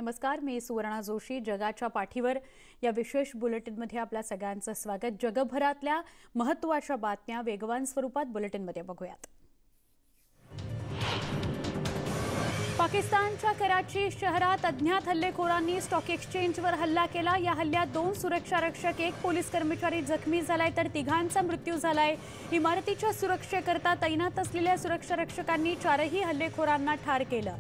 नमस्कार, मी सुवर्णा जोशी. जगाच्या पाठीवर या विशेष बुलेटिनमध्ये आपल्या सगळ्यांचं स्वागत. जगभरातल्या महत्त्वाच्या बातम्या वेगवान स्वरूपात बुलेटिनमध्ये बघूयात. पाकिस्तानच्या कराची शहरात अज्ञात हल्लेखोरांनी स्टॉक एक्सचेंजवर हल्ला केला. या हल्ल्यात 2 सुरक्षा रक्षक, 1 पोलीस कर्मचारी जखमी झालाय तर 3घांचा मृत्यू झालाय. इमारतीच्या सुरक्षेकरता तैनात असलेल्या सुरक्षा रक्षकांनी 4ही हल्लेखोरांना ठार केलं.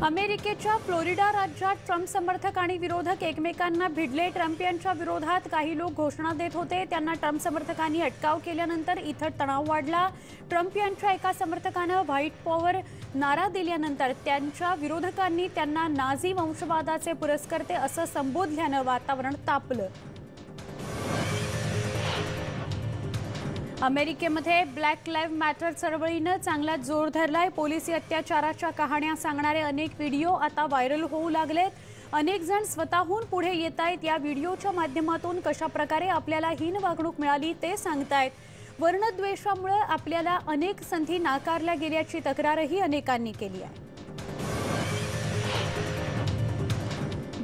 अमेरिकेच्या फ्लोरिडा राज्यात ट्रम्प समर्थक आणि विरोधक एकमेकांना भिडले. ट्रम्प यांच्या विरोधात काही लोक घोषणा देत होते. त्यांना ट्रम्प समर्थकांनी अटकाव केल्यानंतर इथं तणाव वाढला. ट्रम्प यांच्या एका समर्थकानं व्हाईट पॉवर नारा दिल्यानंतर त्यांच्या विरोधकांनी त्यांना नाझी वंशवादाचे पुरस्कर्ते असं संबोधल्यानं वातावरण तापलं. अमेरिकेमध्ये ब्लॅक लाईव्ह मॅटर चळवळीनं चांगलाच जोर धरलाय. पोलिसी अत्याचाराच्या कहाण्या सांगणारे अनेक व्हिडिओ आता व्हायरल होऊ लागलेत. अनेक जण स्वतःहून पुढे येत आहेत. या व्हिडिओच्या माध्यमातून कशा प्रकारे आपल्याला हीन वागणूक मिळाली ते सांगतायत. वर्णद्वेषामुळे आपल्याला अनेक संधी नाकारल्या गेल्याची तक्रारही अनेकांनी केली आहे.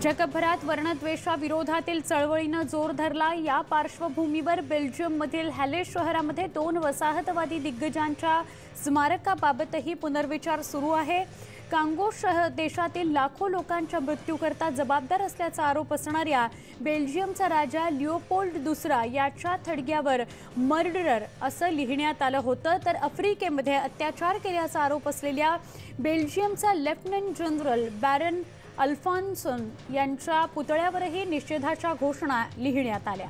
जगभरात वर्णद्वेषाविरोधातील चळवळीनं जोर धरला. या पार्श्वभूमीवर बेल्जियममधील हॅले शहरामध्ये 2 वसाहतवादी दिग्गजांच्या स्मारकाबाबतही पुनर्विचार सुरू आहे. कांगो देशातील लाखो लोकांच्या मृत्यूकरता जबाबदार असल्याचा आरोप असणाऱ्या बेल्जियमचा राजा लिओपोल्ड दुसरा याच्या थडग्यावर मर्डरर असं लिहिण्यात आलं होतं. तर आफ्रिकेमध्ये अत्याचार केल्याचा आरोप असलेल्या बेल्जियमचा लेफ्टनंट जनरल बॅरन अल्फॉन्सन यांच्या पुतळ्यावरही निषेधाच्या घोषणा लिहिण्यात आल्या.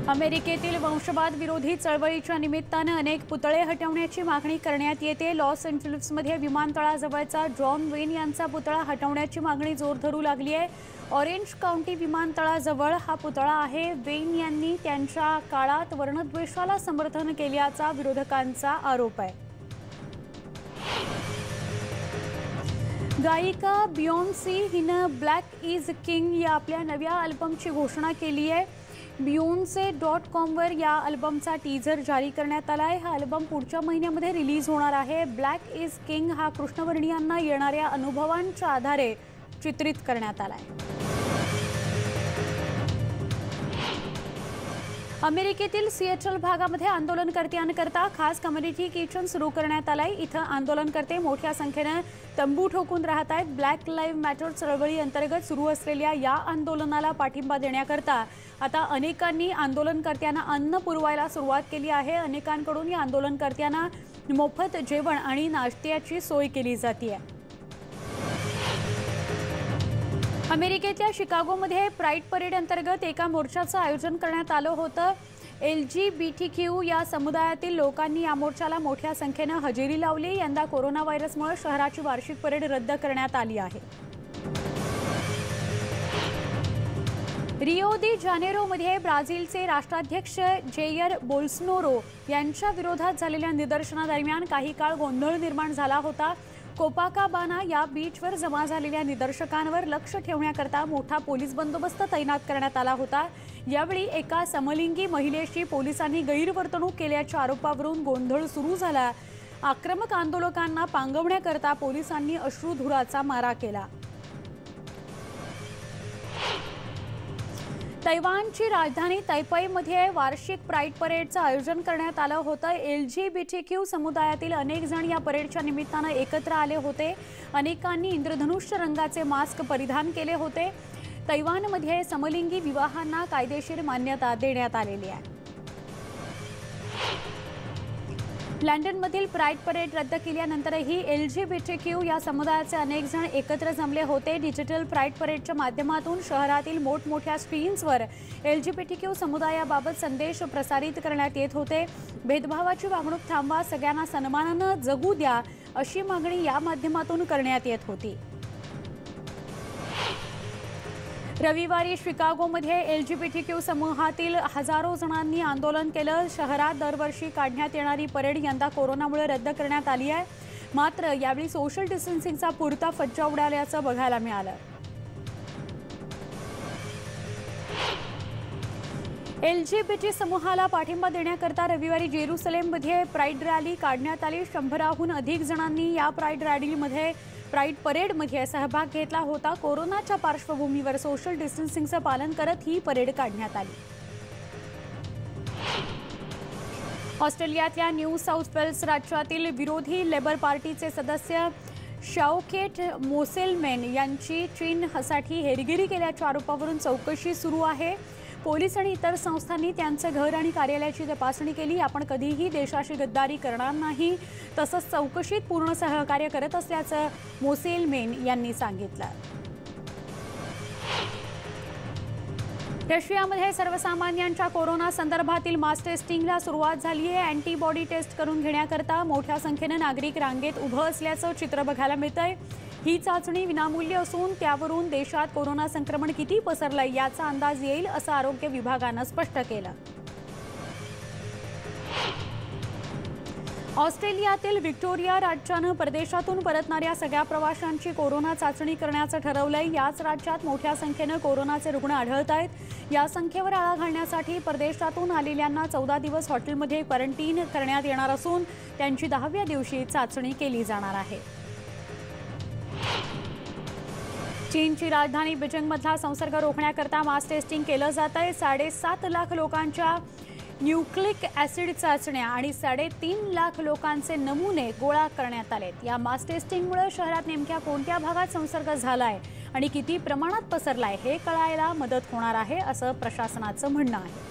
अमेरिकेतील वंशवाद विरोधी चळवळीच्या निमित्तानं अनेक पुतळे हटवण्याची मागणी करण्यात येते. लॉस एंजेलिसमध्ये विमानतळाजवळचा जॉन वेन यांचा पुतळा हटवण्याची मागणी जोर धरू लागली आहे. ऑरेंज काउंटी विमानतळाजवळ हा पुतळा आहे. वेन यांनी त्यांच्या काळात वर्णद्वेषाला समर्थन केल्याचा विरोधकांचा आरोप आहे. गायिका बियॉन्सी हिनं ब्लॅक इज किंग या आपल्या नव्या अल्बमची घोषणा केली आहे. Beyonce.com वर या अल्बमचा टीझर जारी करण्यात आला आहे. हा अल्बम पुढच्या महिन्यामध्ये रिलीज होणार आहे. ब्लॅक इज किंग हा कृष्णवर्णियांना येणाऱ्या अनुभवांच्या आधारे चित्रित करण्यात आला आहे. अमेरिकेतील सिएटल भागामध्ये आंदोलनकर्त्यांकरता खास कम्युनिटी किचन सुरू करण्यात आलंय. इथं आंदोलनकर्ते मोठ्या संख्येनं तंबू ठोकून राहत आहेत. ब्लॅक लाईव्ह मॅटर चळवळी अंतर्गत सुरू असलेल्या या आंदोलनाला पाठिंबा देण्याकरता आता अनेकांनी आंदोलनकर्त्यांना अन्न पुरवायला सुरुवात केली आहे. अनेकांकडून या आंदोलनकर्त्यांना मोफत जेवण आणि नाश्त्याची सोय केली जाते. अमेरिकेतल्या शिकागोमध्ये प्राईड परेड अंतर्गत एका मोर्चाचं आयोजन करण्यात आलं होतं. LGBTQ या समुदायातील लोकांनी या मोर्चाला मोठ्या संख्येनं हजेरी लावली. यंदा कोरोना व्हायरसमुळे शहराची वार्षिक परेड रद्द करण्यात आली आहे. रिओ दी जानेरोमध्ये ब्राझीलचे राष्ट्राध्यक्ष जेयर बोल्सोनारो यांच्या विरोधात झालेल्या निदर्शनादरम्यान काही काळ गोंधळ निर्माण झाला होता. कोपाकाबाना या बीचवर जमा झालेल्या निदर्शकांवर लक्ष ठेवण्याकरता मोठा पोलीस बंदोबस्त तैनात करण्यात आला होता. यावेळी एका समलिंगी महिलेशी पोलिसांनी गैरवर्तणूक केल्याच्या आरोपावरून गोंधळ सुरू झाला. आक्रमक आंदोलकांना पांगवण्याकरता पोलिसांनी अश्रुधुराचा मारा केला. तैवानची राजधानी तैपैमध्ये वार्षिक प्राईड परेडचं आयोजन करण्यात आलं होतं. LGBTQ समुदायातील अनेक जण या परेडच्या निमित्तानं एकत्र आले होते. अनेकांनी इंद्रधनुष्य रंगाचे मास्क परिधान केले होते. तैवानमध्ये समलिंगी विवाहांना कायदेशीर मान्यता देण्यात आलेली आहे. लंडनमधील प्राईड परेड रद्द केल्यानंतरही LGBTQ या समुदायाचे अनेक जण एकत्र जमले होते. डिजिटल प्राईड परेडच्या माध्यमातून शहरातील मोठमोठ्या स्क्रीन्सवर LGBTQ समुदायाबाबत संदेश प्रसारित करण्यात येत होते. भेदभावाची वागणूक थांबवा, सगळ्यांना सन्मानानं जगू द्या अशी मागणी या माध्यमातून करण्यात येत होती. रविवारी शिकागोमध्ये LGBTQ समूहातील हजारो जणांनी आंदोलन केलं. शहरात दरवर्षी काढण्यात येणारी परेड यंदा कोरोनामुळे रद्द करण्यात आली आहे. मात्र यावेळी सोशल डिस्टन्सिंगचा पुरता फज्जा उडाल्याचं बघायला मिळालं. LGBT समूहाला पाठिंबा देण्याकरता रविवारी जेरुसलेममध्ये प्राईड रॅली काढण्यात आली। 100हून अधिक जणांनी या प्राईड परेडमध्ये सहभाग घेतला होता। कोरोनाच्या पार्श्वभूमीवर सोशल डिस्टन्सिंगचं पालन करत ही परेड काढण्यात आली। ऑस्ट्रेलियातल्या न्यू साऊथ वेल्स राज्यातील विरोधी लेबर पार्टीचे सदस्य शाओकेट मोसेलमेन यांची चीनसाठी हेरगिरी केल्याच्या आरोपावरून चौकशी सुरू आहे। पोलीस आणि इतर संस्थांनी त्यांचं घर आणि कार्यालयाची तपासणी केली। आपण कधीही देशाशी गद्दारी करणार नाही, तसंच चौकशीत पूर्ण सहकार्य करत असल्याचं मोसेलमेन यांनी सांगितलं। रशियामध्ये सर्वसामान्यांच्या कोरोना संदर्भातील मास टेस्टिंगला सुरुवात झाली आहे। अँटीबॉडी टेस्ट करून घेण्याकरता मोठ्या संख्येने नागरिक रांगेत उभं असल्याचं चित्र बघायला मिळतंय। ही चाचणी विनामूल्य असून त्यावरून देशात कोरोना संक्रमण किती पसरलंय याचा अंदाज येईल असं आरोग्य विभागानं स्पष्ट केलं। ऑस्ट्रेलियातील व्हिक्टोरिया राज्यानं परदेशातून परतणाऱ्या सगळ्या प्रवाशांची कोरोना चाचणी करण्याचं ठरवलंय। याच राज्यात मोठ्या संख्येनं कोरोनाचे रुग्ण आढळत आहेत। या संख्येवर आळा घालण्यासाठी परदेशातून आलेल्यांना 14 दिवस हॉटेलमध्ये क्वारंटाईन करण्यात येणार असून त्यांची 10व्या दिवशी चाचणी केली जाणार आहे। चीनची राजधानी बीजिंगमधला संसर्ग रोखण्याकरता मास टेस्टिंग केलं जात आहे। 7.5 लाख लोकांच्या न्यूक्लिक ॲसिड चाचण्या आणि 3.5 लाख लोकांचे नमुने गोळा करण्यात आलेत। या मास टेस्टिंगमुळे शहरात नेमक्या कोणत्या भागात संसर्ग झालाय आणि किती प्रमाणात पसरलाय हे कळायला मदत होणार आहे असं प्रशासनाचं म्हणणं आहे।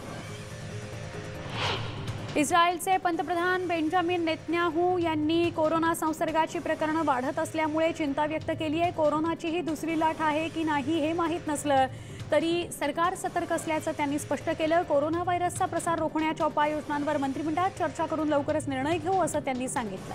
इस्रायलचे पंतप्रधान बेंजामिन नेतन्याहू यांनी कोरोना संसर्गाची प्रकरणं वाढत असल्यामुळे चिंता व्यक्त केली आहे। कोरोनाची ही दुसरी लाट आहे की नाही हे माहीत नसलं तरी सरकार सतर्क असल्याचं त्यांनी स्पष्ट केलं। कोरोना व्हायरसचा प्रसार रोखण्याच्या उपाययोजनांवर मंत्रिमंडळात चर्चा करून लवकरच निर्णय घेऊ असं त्यांनी सांगितलं।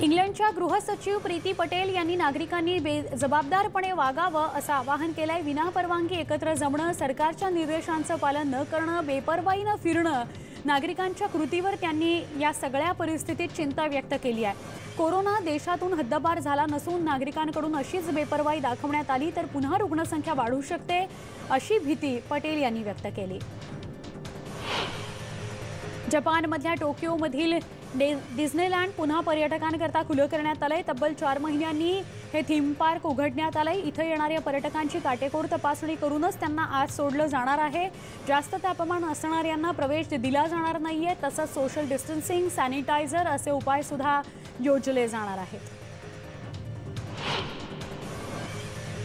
इंग्लंडच्या गृहसचिव प्रीती पटेल यांनी नागरिकांनी जबाबदारपणे वागावं असं आवाहन केलंय। विनापरवानगी एकत्र जमणं, सरकारच्या निर्देशांचं पालन न करणं, बेपर्वाईनं फिरणं, नागरिकांच्या कृतीवर त्यांनी या सगळ्या परिस्थितीत चिंता व्यक्त केली आहे। कोरोना देशातून हद्दपार झाला नसून नागरिकांकडून अशीच बेपर्वाई दाखवण्यात आली तर पुन्हा रुग्णसंख्या वाढू शकते अशी भीती पटेल यांनी व्यक्त केली। जपानमधल्या टोकियोमधील डिस्नेलँड पुन्हा पर्यटकांकरता खुलं करण्यात आलंय। तब्बल 4 महिन्यांनी हे थीम पार्क उघडण्यात आलंय। इथं येणाऱ्या पर्यटकांची काटेकोर तपासणी करूनच त्यांना आत सोडलं जाणार आहे। जास्त तापमान असणाऱ्यांना प्रवेश दिला जाणार नाहीये। तसंच सोशल डिस्टन्सिंग, सॅनिटायझर असे उपाय सुद्धा योजले जाणार आहेत।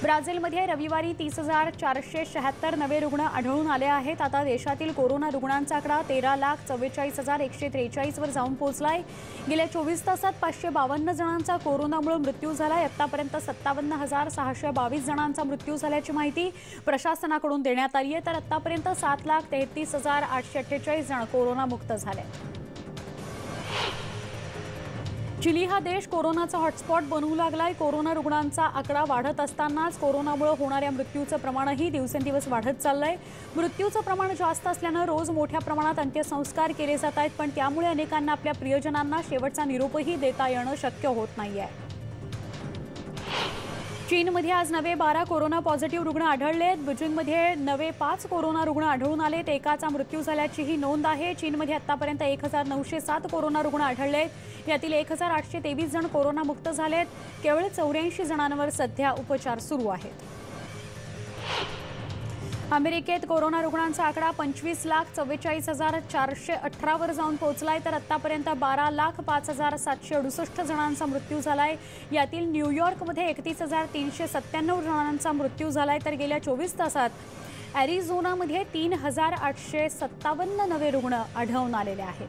ब्राझीलमध्ये रविवारी 30,476 नवे रुग्ण आढळून आले आहेत। आता देशातील कोरोना रुग्णांचा आकडा 13,44,143 वर जाऊन पोहोचलाय। गेल्या 24 तासात 552 जणांचा कोरोनामुळे मृत्यू झालाय। आतापर्यंत 57,622 जणांचा मृत्यू झाल्याची माहिती प्रशासनाकडून देण्यात आली आहे। तर आतापर्यंत 7,33,848 जण कोरोनामुक्त झाले। चिली हा देश कोरोनाचा हॉटस्पॉट बनवू लागलाय। कोरोना रुग्णांचा आकडा वाढत असतानाच कोरोनामुळे होणाऱ्या मृत्यूचं प्रमाणही दिवसेंदिवस वाढत चाललंय। मृत्यूचं प्रमाण जास्त असल्यानं रोज मोठ्या प्रमाणात अंत्यसंस्कार केले जात आहेत, पण त्यामुळे अनेकांना आपल्या प्रियजनांना शेवटचा निरोपही देता येणं शक्य होत नाहीये। चीनमध्ये आज नवे 12 कोरोना पॉझिटिव्ह रुग्ण आढळले आहेत। बीजिंगमध्ये नवे 5 कोरोना रुग्ण आढळून आलेत। एकाचा मृत्यू झाल्याचीही नोंद आहे। चीनमध्ये आतापर्यंत 1,907 कोरोना रुग्ण आढळले आहेत। यातील 1,823 जण कोरोनामुक्त झालेत। केवळ 84 जणांवर सध्या उपचार सुरू आहेत। अमेरिकेत कोरोना रुग्णांचा आकडा 25,44,418 वर जाऊन पोहोचलाय। तर आतापर्यंत 12,05,768 जणांचा मृत्यू झालाय। यातील न्यूयॉर्कमध्ये 31,397 जणांचा मृत्यू झालाय। तर गेल्या 24 तासात ॲरिझोनामध्ये 3,857 नवे रुग्ण आढळून आलेले आहेत।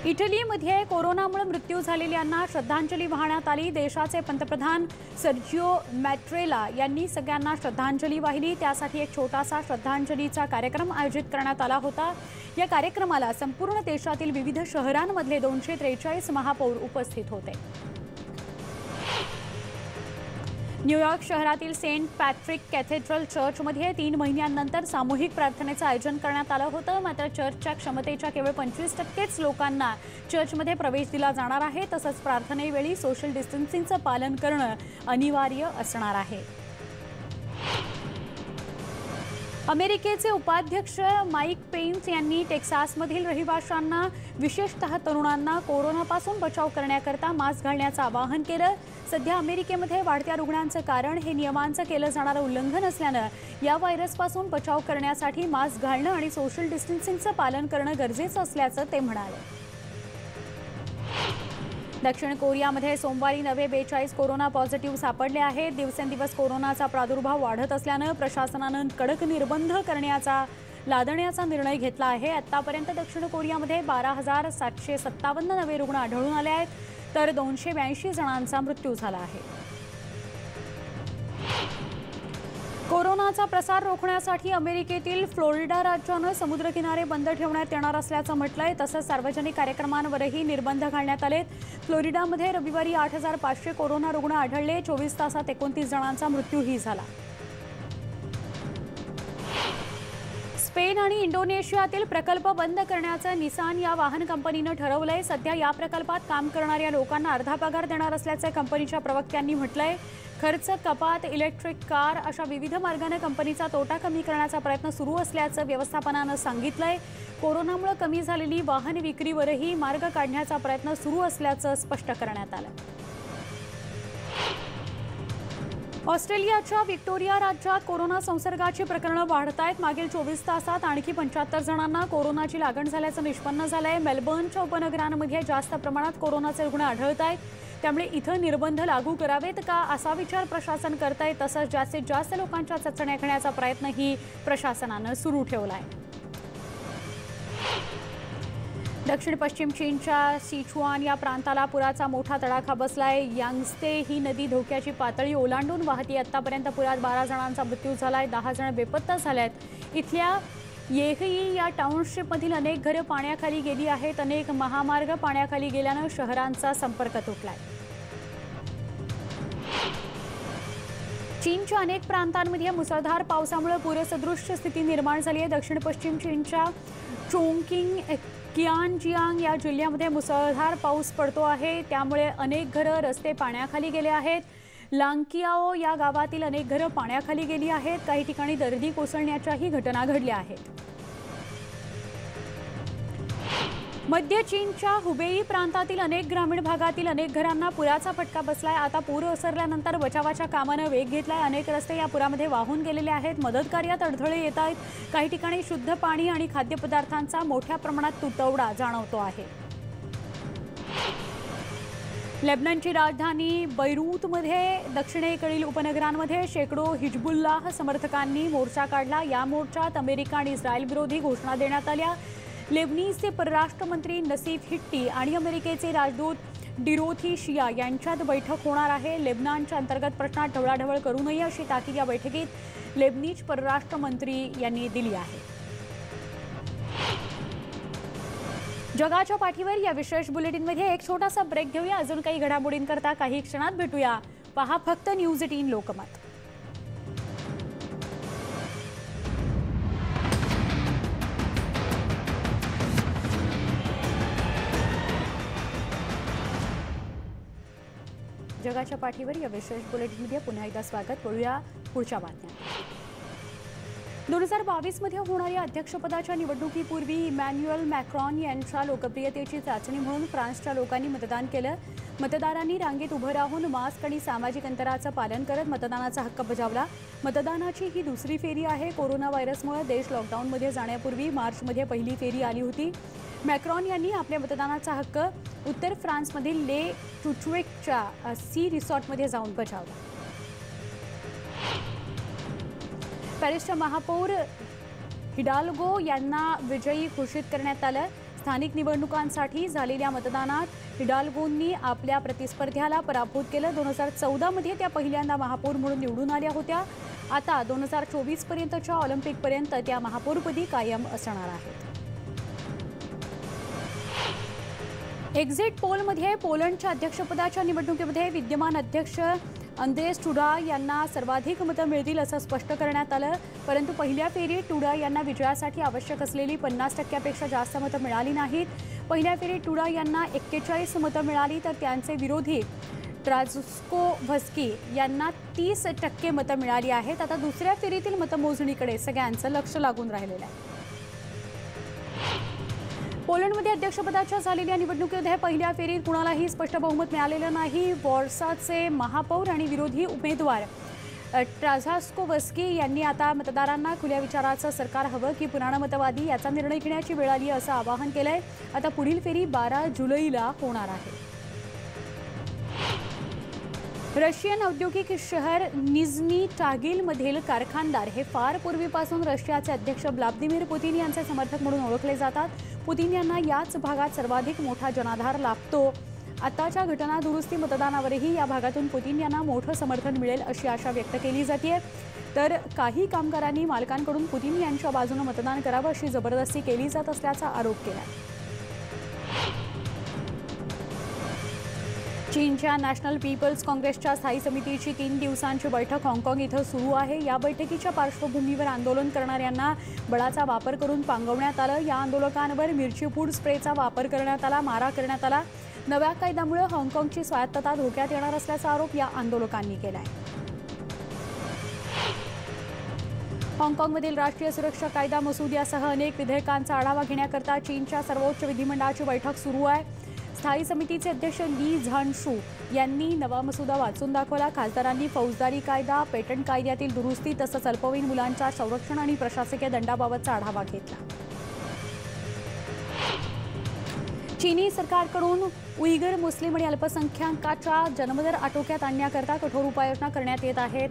इटलीमध्ये कोरोनामुळे मृत्यू झालेल्यांना श्रद्धांजली वाहण्यात आली। देशाचे पंतप्रधान सर्जिओ मॅट्रेला यांनी सगळ्यांना श्रद्धांजली वाहिली। त्यासाठी एक छोटासा श्रद्धांजलीचा कार्यक्रम आयोजित करण्यात आला होता। या कार्यक्रमाला संपूर्ण देशातील विविध शहरांमधले 243 महापौर उपस्थित होते। न्यूयॉर्क शहरातील सेंट पॅट्रिक कॅथेड्रल चर्चमध्ये 3 महिन्यांनंतर सामूहिक प्रार्थनेचं आयोजन करण्यात आलं होतं. मात्र चर्चच्या क्षमतेच्या केवळ 25%च लोकांना चर्चमध्ये प्रवेश दिला जाणार आहे. तसंच प्रार्थनेवेळी सोशल डिस्टन्सिंगचं पालन करणं अनिवार्य असणार आहे. अमेरिकेचे उपाध्यक्ष माईक पेन्स यांनी टेक्सासमधील रहिवाशांना, विशेषतः तरुणांना कोरोनापासून बचाव करण्याकरता मास्क घालण्याचं आवाहन केलं. सध्या अमेरिकेमध्ये वाढत्या रुग्णांचं कारण हे नियमांचं केलं जाणारं उल्लंघन असल्यानं या व्हायरसपासून बचाव करण्यासाठी मास्क घालणं आणि सोशल डिस्टन्सिंगचं पालन करणं गरजेचं असल्याचं ते म्हणाले. दक्षिण कोरियामध्ये सोमवारी नवे 42 कोरोना पॉझिटिव्ह सापडले आहेत. दिवसेंदिवस कोरोनाचा प्रादुर्भाव वाढत असल्यानं प्रशासनानं कडक निर्बंध लादण्याचा निर्णय घेतला आहे. आतापर्यंत दक्षिण कोरियामध्ये 12,757 नवे रुग्ण आढळून आले आहेत, तर 282 जणांचा मृत्यू झाला आहे. कोरोनाचा प्रसार रोखण्यासाठी अमेरिकेतील फ्लोरिडा राज्यानं समुद्रकिनारे बंद ठेवण्यात येणार असल्याचं म्हटलंय. तसंच सार्वजनिक कार्यक्रमांवरही निर्बंध घालण्यात आलेत. फ्लोरिडामध्ये रविवारी 8,500 कोरोना रुग्ण आढळले. 24 तासात 29 जणांचा मृत्यूही झाला. स्पेन आणि इंडोनेशियातील प्रकल्प बंद करण्याचं निसान या वाहन कंपनीनं ठरवलंय. सध्या या प्रकल्पात काम करणाऱ्या लोकांना अर्धा पगार देणार असल्याचं कंपनीच्या प्रवक्त्यांनी म्हटलंय. खर्च कपात, इलेक्ट्रिक कार अशा विविध मार्गाने कंपनीचा तोटा कमी करण्याचा प्रयत्न सुरू असल्याचं व्यवस्थापनानं सांगितलंय. कोरोनामुळे कमी झालेली वाहन विक्रीवरही मार्ग काढण्याचा प्रयत्न सुरू असल्याचं स्पष्ट करण्यात आलं. ऑस्ट्रेलियाच्या व्हिक्टोरिया राज्यात कोरोना संसर्गाची प्रकरणं वाढत आहेत. मागील 24 तासात आणखी 75 जणांना कोरोनाची लागण झाल्याचं निष्पन्न झालंय. मेलबर्नच्या उपनगरांमध्ये जास्त प्रमाणात कोरोनाचे रुग्ण आढळत आहेत. त्यामुळे इथं निर्बंध लागू करावेत का असा विचार प्रशासन करत आहे. तसंच जास्तीत जास्त लोकांच्या चाचण्या घेण्याचा प्रयत्नही प्रशासनानं सुरू ठेवला आहे. दक्षिण पश्चिम चीनच्या सिचुआन या प्रांताला पुराचा मोठा तडाखा बसलाय. यांगस्ते ही नदी धोक्याची पातळी ओलांडून वाहती. आतापर्यंत पुरात 12 जणांचा मृत्यू झालाय, 10 जण बेपत्ता झाल्यात. इथल्या येहई या टाउनशिपमधील अनेक घरं पाण्याखाली गेली आहेत. अनेक महामार्ग पाण्याखाली गेल्यानं शहरांचा संपर्क तुटलाय. चीनच्या अनेक प्रांतांमध्ये मुसळधार पावसामुळे पूरसदृश स्थिती निर्माण झाली आहे. दक्षिण पश्चिम चीनच्या चोंगकिंग, कियानजियांग या जिल्ह्यामध्ये मुसळधार पाऊस पडतो आहे. त्यामुळे अनेक घरं, रस्ते पाण्याखाली गेले आहेत. लांकियाओ या गावातील अनेक घरं पाण्याखाली गेली आहेत. काही ठिकाणी दरडी कोसळण्याच्याही घटना घडल्या आहेत. मध्य चीनच्या हुबेई प्रांतातील अनेक ग्रामीण भागातील अनेक घरांना पुराचा फटका बसलाय. आता पूर ओसरल्यानंतर बचावाच्या कामानं वेग घेतलाय. अनेक रस्ते या पुरामध्ये वाहून गेलेले आहेत. मदत कार्यात अडथळे येत आहेत. काही ठिकाणी शुद्ध पाणी आणि खाद्यपदार्थांचा मोठ्या प्रमाणात तुटवडा जाणवतो आहे. लेबननची राजधानी बैरूतमध्ये दक्षिणेकडील उपनगरांमध्ये शेकडो हिजबुल्लाह समर्थकांनी मोर्चा काढला. या मोर्चात अमेरिका आणि इस्रायल विरोधी घोषणा देण्यात आल्या. लेबनीजचे परराष्ट्र मंत्री नसीफ हिट्टी आणि अमेरिकेचे राजदूत डिरोथी शिया यांच्यात बैठक होणार आहे. लेबननच्या अंतर्गत प्रश्नात ढवळाढवळ करू नये अशी ताकीद या बैठकीत लेबनीज परराष्ट्र मंत्री यांनी दिली आहे. जगाच्या पाठीवर या विशेष बुलेटिनमध्ये एक छोटासा ब्रेक घेऊया. अजून काही घडामोडींकरता काही क्षणात भेटूया. पहा फक्त न्यूज 18 लोकमत. जगाच्या पाठीवर या विशेष बुलेटिनमध्ये पुन्हा एकदा स्वागत. वळूया पुढच्या बातम्या. 2022 मध्ये होणाऱ्या अध्यक्षपदाच्या निवडणुकीपूर्वी इमॅन्युएल मॅक्रॉन यांच्या लोकप्रियतेची चाचणी म्हणून फ्रान्सच्या लोकांनी मतदान केलं. मतदारांनी रांगेत उभं राहून मास्क आणि सामाजिक अंतराचं पालन करत मतदानाचा हक्क बजावला. मतदानाची ही दुसरी फेरी आहे. कोरोना व्हायरसमुळे देश लॉकडाऊनमध्ये जाण्यापूर्वी मार्चमध्ये पहिली फेरी आली होती. मॅक्रॉन यांनी आपल्या मतदानाचा हक्क उत्तर फ्रान्समधील ले टुचवेकच्या सी रिसॉर्टमध्ये जाऊन बजावला. पॅरिसच्या महापौर हिडाल्गो यांना विजयी घोषित करण्यात आलं. स्थानिक निवडणुकांसाठी झालेल्या मतदानात हिडाल्गोंनी आपल्या प्रतिस्पर्ध्याला पराभूत केलं. 2014 मध्ये त्या पहिल्यांदा महापौर म्हणून निवडून आल्या होत्या. आता 2024 पर्यंतच्या ऑलिम्पिकपर्यंत त्या महापौरपदी कायम असणार आहेत. एक्झिट पोलमध्ये पोलंडच्या अध्यक्षपदाच्या निवडणुकीमध्ये विद्यमान अध्यक्ष अंद्रेस टुडा यांना सर्वाधिक मतं मिळतील असं स्पष्ट करण्यात आलं, परंतु पहिल्या फेरीत टुडा यांना विजयासाठी आवश्यक असलेली 50%पेक्षा जास्त मतं मिळाली नाहीत. पहिल्या फेरीत टुडा यांना 41 मतं मिळाली, तर त्यांचे विरोधी ट्राझकोव्स्की यांना 30% मतं मिळाली आहेत. आता दुसऱ्या फेरीतील मतमोजणीकडे सगळ्यांचं लक्ष लागून राहिलेलं आहे. पोलंडमध्ये अध्यक्षपदाच्या झालेल्या निवडणुकीमध्ये पहिल्या फेरीत कुणालाही स्पष्ट बहुमत मिळालेलं नाही. वॉर्साचे महापौर आणि विरोधी उमेदवार ट्राझकोव्स्की यांनी आता मतदारांना खुल्या विचाराचं सरकार हवं की पुराणमतवादी याचा निर्णय घेण्याची वेळ आली असं आवाहन केलंय. आता पुढील फेरी 12 जुलैला होणार आहे. रशियन औद्योगिक शहर निझनी टागिलमधील कारखानदार हे फार पूर्वीपासून रशियाचे अध्यक्ष व्लादिमीर पुतिन यांचे समर्थक म्हणून ओळखले जातात. पुतिन यांना याच भागात सर्वाधिक मोठा जनाधार लाभतो. आताच्या घटना दुरुस्ती मतदानावरही या भागातून पुतिन यांना मोठं समर्थन मिळेल अशी आशा व्यक्त केली जाते. तर काही कामगारांनी मालकांकडून पुतिन यांच्या बाजूने मतदान करावं अशी जबरदस्ती केली जात असल्याचा आरोप केला. चीनच्या नॅशनल पीपल्स काँग्रेसच्या स्थायी समितीची 3 दिवसांची बैठक हाँगकाँग इथं सुरू आहे. या बैठकीच्या पार्श्वभूमीवर आंदोलन करणाऱ्यांना बळाचा वापर करून पांगवण्यात आलं. या आंदोलकांवर मिरची फूड स्प्रेचा वापर करण्यात आला, मारा करण्यात आला. नव्या कायद्यामुळे हाँगकाँगची स्वायत्तता धोक्यात येणार असल्याचा आरोप या आंदोलकांनी केला आहे. हाँगकाँगमधील राष्ट्रीय सुरक्षा कायदा मसुद्यासह अनेक विधेयकांचा आढावा घेण्याकरता चीनच्या सर्वोच्च विधिमंडळाची बैठक सुरू आहे. स्थायी समितीचे अध्यक्ष ली झानशू यांनी नवा मसुदा वाचून दाखवला. खासदारांनी फौजदारी कायदा, पेटंट कायद्यातील दुरुस्ती तसंच अल्पवयीन मुलांच्या संरक्षण आणि प्रशासकीय दंडाबाबतचा आढावा घेतला. चीनी सरकारकडून उईगर मुस्लिम आणि अल्पसंख्याकांच्या जन्मदर आटोक्यात आणण्याकरता कठोर उपाययोजना करण्यात येत आहेत.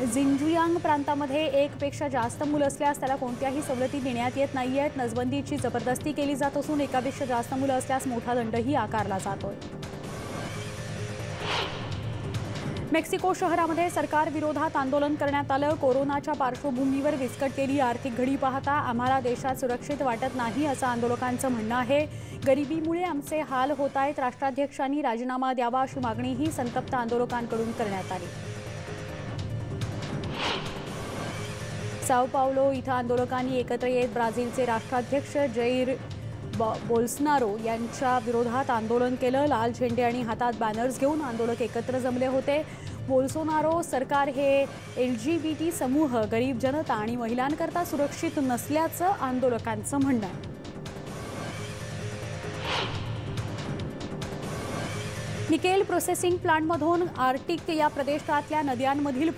झिंजियांग प्रांतामध्ये 1 पेक्षा जास्त मुलं असल्यास त्याला कोणत्याही सवलती देण्यात येत नाहीयेत. नसबंदीची जबरदस्ती केली जात असून 1 पेक्षा जास्त मुलं असल्यास मोठा दंडही आकारला जातोय. मेक्सिको शहरामध्ये सरकार विरोधात आंदोलन करण्यात आलं. कोरोनाच्या पार्श्वभूमीवर विस्कटलेली आर्थिक घडी पाहता आम्हाला देशात सुरक्षित वाटत नाही असं आंदोलकांचं म्हणणं आहे. गरिबीमुळे आमचे हाल होत आहेत. राष्ट्राध्यक्षांनी राजीनामा द्यावा अशी मागणीही संतप्त आंदोलकांकडून करण्यात आली. साओ पावलो इथं आंदोलकांनी एकत्र येत ब्राझीलचे राष्ट्राध्यक्ष जैर बोल्सोनारो यांच्या विरोधात आंदोलन केलं. लाल झेंडे आणि हातात बॅनर्स घेऊन आंदोलक एकत्र जमले होते. बोल्सोनारो सरकार हे LGBT समूह, गरीब जनता आणि महिलांकरता सुरक्षित नसल्याचं आंदोलकांचं म्हणणं आहे. निकेल प्रोसेसिंग प्लांटमधून आर्क्टिक या प्रदेशातल्या नद्यांमधील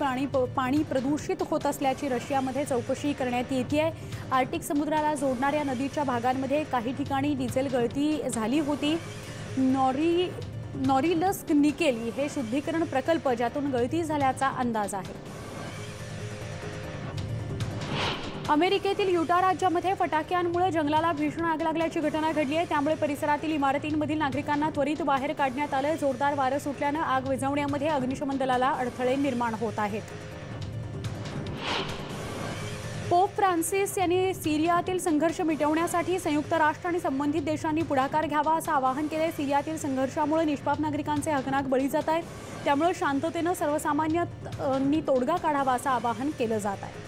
पाणी प्रदूषित होत असल्याची रशियामध्ये चौकशी करण्यात येते. आर्क्टिक समुद्राला जोडणाऱ्या नदीच्या भागांमध्ये काही ठिकाणी डिझेल गळती झाली होती. नॉरिल्स्क निकेल हे शुद्धीकरण प्रकल्प ज्यातून गळती झाल्याचा अंदाज आहे. अमेरिकेतील युटा राज्यामध्ये फटाक्यांमुळे जंगलाला भीषण आग लागल्याची घटना घडली आहे. त्यामुळे परिसरातील इमारतींमधील नागरिकांना त्वरित बाहेर काढण्यात आलं. जोरदार वारं सुटल्यानं आग विझवण्यामध्ये अग्निशमन दलाला अडथळे निर्माण होत आहेत. पोप फ्रान्सिस यांनी सिरियातील संघर्ष मिटवण्यासाठी संयुक्त राष्ट्र आणि संबंधित देशांनी पुढाकार घ्यावा असं आवाहन केलंय. सिरियातील संघर्षामुळे निष्पाप नागरिकांचे हकनाक बळी जात आहेत. त्यामुळे शांततेनं सर्वसामान्यांनी तोडगा काढावा असं आवाहन केलं जात आहे.